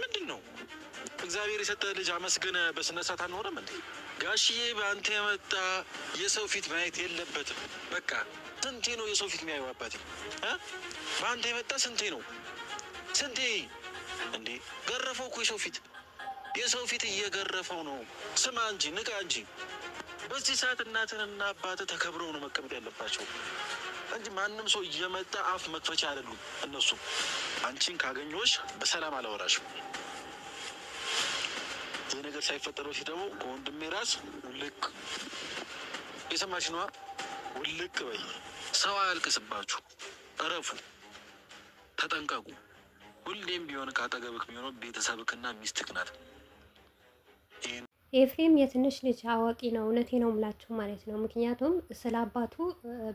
ምንድነው? እግዚአብሔር የሰጠ ልጅ አመስግነ በስነ ስርዓት አልኖረም እንዴ? ጋሽዬ በአንተ የመጣ የሰው ፊት ማየት የለበትም። በቃ ስንቴ ነው የሰው ፊት የሚያዩ አባቴ? በአንተ የመጣ ስንቴ ነው? ስንቴ እንዴ ገረፈው እኮ የሰው ፊት እየገረፈው ነው። ስማ እንጂ ንቃ እንጂ። በዚህ ሰዓት እናትንና አባትህ ተከብረው ነው መቀመጥ ያለባቸው እንጂ ማንም ሰው እየመጣ አፍ መክፈቻ አይደሉም እነሱ። አንቺን ካገኘሁሽ በሰላም አላወራሽም። ይህ ነገር ሳይፈጠር በፊት ደግሞ ከወንድሜ ራስ ውልቅ፣ የሰማሽ ነዋ፣ ውልቅ በይ። ሰው አያልቅስባችሁ፣ እረፉ፣ ተጠንቀቁ። ሁሌም ቢሆን ካጠገብክ የሚሆነው ቤተሰብክና ሚስትክ ናት። ኤፍሬም የትንሽ ልጅ አዋቂ ነው። እውነቴ ነው ምላችሁ ማለት ነው። ምክንያቱም ስለ አባቱ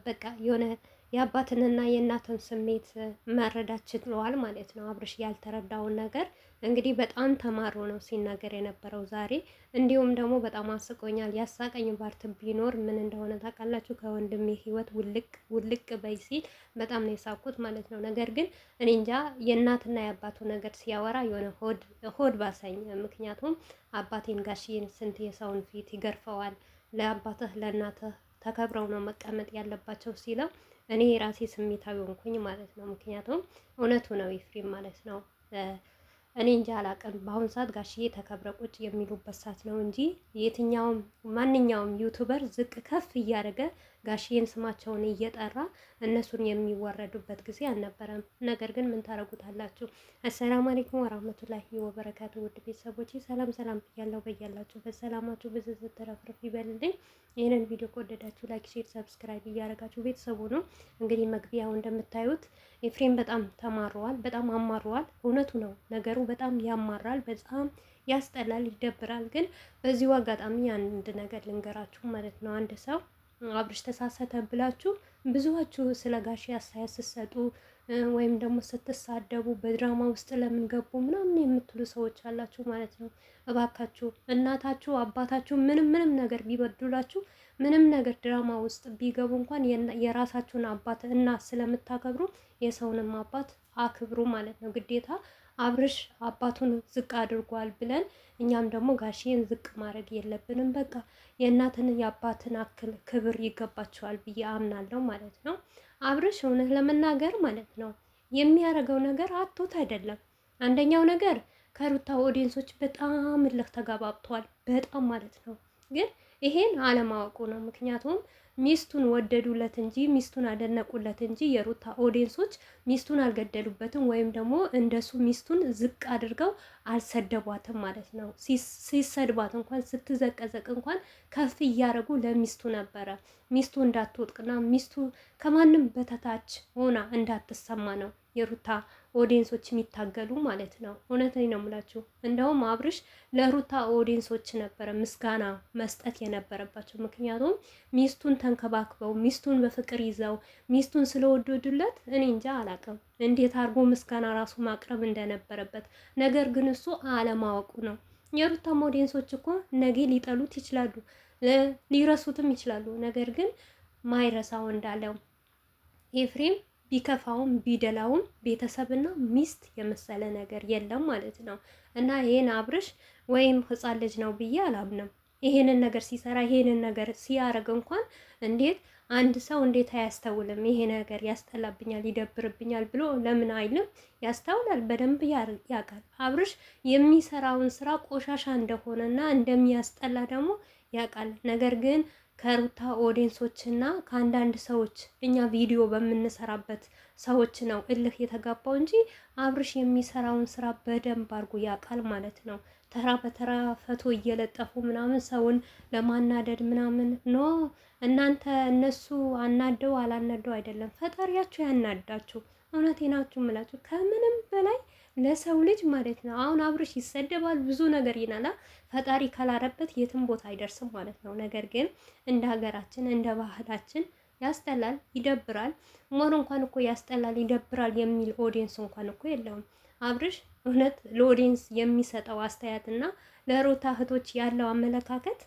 በቃ የሆነ የአባትንና የእናትን ስሜት መረዳት ችለዋል ማለት ነው። አብርሽ ያልተረዳውን ነገር እንግዲህ በጣም ተማሮ ነው ሲናገር የነበረው ዛሬ። እንዲሁም ደግሞ በጣም አስቆኛል። ያሳቀኝ ፓርት ቢኖር ምን እንደሆነ ታውቃላችሁ? ከወንድሜ ህይወት ውልቅ በይ ሲል በጣም ነው የሳቁት ማለት ነው። ነገር ግን እኔ እንጃ የእናትና የአባቱ ነገር ሲያወራ የሆነ ሆድ ባሰኝ። ምክንያቱም አባቴን ጋሽዬን ስንት የሰውን ፊት ይገርፈዋል፣ ለአባትህ ለእናትህ ተከብረው ነው መቀመጥ ያለባቸው ሲለው እኔ ራሴ ስሜታዊ ሆንኩኝ ማለት ነው። ምክንያቱም እውነቱ ነው ኤፍሬም ማለት ነው። እኔ እንጃ አላቅም። በአሁኑ ሰዓት ጋሽዬ ተከብረ ቁጭ የሚሉበት ሰዓት ነው እንጂ የትኛውም ማንኛውም ዩቱበር ዝቅ ከፍ እያደረገ ጋሽዬን ስማቸውን እየጠራ እነሱን የሚወረዱበት ጊዜ አልነበረም። ነገር ግን ምን ታረጉታላችሁ? አሰላሙ አለይኩም ወራህመቱላሂ ወበረካቱ። ውድ ቤተሰቦች ሰላም ብያለሁ። በያላችሁ በሰላማችሁ ብዙ ተረፍረፍ ይበልልኝ። ይህንን ቪዲዮ ከወደዳችሁ ላይክ፣ ሼር፣ ሰብስክራይብ እያደረጋችሁ ቤተሰቡ ነው። እንግዲህ መግቢያው እንደምታዩት ኤፍሬም በጣም ተማረዋል፣ በጣም አማረዋል። እውነቱ ነው ነገሩ በጣም ያማራል፣ በጣም ያስጠላል፣ ይደብራል። ግን በዚሁ አጋጣሚ አንድ ነገር ልንገራችሁ ማለት ነው። አንድ ሰው አብርሽ ተሳሰተ ብላችሁ ብዙዎቹ ስለ ጋሽ አስተያየት ስትሰጡ ወይም ደግሞ ስትሳደቡ በድራማ ውስጥ ለምን ገቡ ምናምን የምትሉ ሰዎች አላችሁ ማለት ነው። እባካችሁ እናታችሁ አባታችሁ ምንም ነገር ቢበድላችሁ ምንም ነገር ድራማ ውስጥ ቢገቡ እንኳን የራሳችሁን አባት እናት ስለምታከብሩ የሰውንም አባት አክብሩ ማለት ነው ግዴታ። አብርሽ አባቱን ዝቅ አድርጓል ብለን እኛም ደግሞ ጋሽዬን ዝቅ ማድረግ የለብንም። በቃ የእናትን የአባትን አክል ክብር ይገባቸዋል ብዬ አምናለሁ ማለት ነው። አብርሽ እውነት ለመናገር ማለት ነው የሚያደርገው ነገር አቶት አይደለም። አንደኛው ነገር ከሩታ ኦዲየንሶች በጣም እልህ ተጋባብተዋል፣ በጣም ማለት ነው። ግን ይሄን አለማወቁ ነው። ምክንያቱም ሚስቱን ወደዱለት እንጂ ሚስቱን አደነቁለት እንጂ የሩታ ኦዲየንሶች ሚስቱን አልገደሉበትም፣ ወይም ደግሞ እንደሱ ሚስቱን ዝቅ አድርገው አልሰደቧትም ማለት ነው። ሲሰድቧት እንኳን ስትዘቀዘቅ እንኳን ከፍ እያደረጉ ለሚስቱ ነበረ። ሚስቱ እንዳትወጥቅና ሚስቱ ከማንም በተታች ሆና እንዳትሰማ ነው የሩታ ኦዲየንሶች የሚታገሉ ማለት ነው። እውነቴን ነው የምላችሁ። እንደውም አብርሽ ለሩታ ኦዲየንሶች ነበረ ምስጋና መስጠት የነበረባቸው። ምክንያቱም ሚስቱን ተንከባክበው ሚስቱን በፍቅር ይዘው ሚስቱን ስለወደዱለት እኔ እንጃ አላውቅም እንዴት አድርጎ ምስጋና ራሱ ማቅረብ እንደነበረበት። ነገር ግን እሱ አለማወቁ ነው። የሩታ ኦዲየንሶች እኮ ነገ ሊጠሉት ይችላሉ፣ ሊረሱትም ይችላሉ። ነገር ግን ማይረሳው እንዳለው ኤፍሬም ቢከፋውም ቢደላውም ቤተሰብና ሚስት የመሰለ ነገር የለም ማለት ነው። እና ይሄን አብርሽ ወይም ህፃን ልጅ ነው ብዬ አላምንም። ይሄንን ነገር ሲሰራ ይሄንን ነገር ሲያረግ እንኳን እንዴት አንድ ሰው እንዴት አያስተውልም? ይሄ ነገር ያስጠላብኛል፣ ይደብርብኛል ብሎ ለምን አይልም? ያስተውላል፣ በደንብ ያውቃል። አብርሽ የሚሰራውን ስራ ቆሻሻ እንደሆነና እንደሚያስጠላ ደግሞ ያውቃል። ነገር ግን ከሩታ ኦዲየንሶች እና ከአንዳንድ ሰዎች እኛ ቪዲዮ በምንሰራበት ሰዎች ነው እልህ የተጋባው እንጂ አብርሽ የሚሰራውን ስራ በደንብ አድርጎ ያውቃል ማለት ነው። ተራ በተራ ፈቶ እየለጠፉ ምናምን ሰውን ለማናደድ ምናምን ኖ። እናንተ እነሱ አናደው አላናደው አይደለም፣ ፈጣሪያችሁ ያናዳችሁ። እውነቴ ናችሁ የምላችሁ ከምንም በላይ ለሰው ልጅ ማለት ነው። አሁን አብርሽ ይሰደባል፣ ብዙ ነገር ይናላ፣ ፈጣሪ ካላረበት የትም ቦታ አይደርስም ማለት ነው። ነገር ግን እንደ ሀገራችን እንደ ባህላችን ያስጠላል፣ ይደብራል። ሞር እንኳን እኮ ያስጠላል ይደብራል የሚል ኦዲየንስ እንኳን እኮ የለውም። አብርሽ እውነት ለኦዲየንስ የሚሰጠው አስተያየትና ለሩታ እህቶች ያለው አመለካከት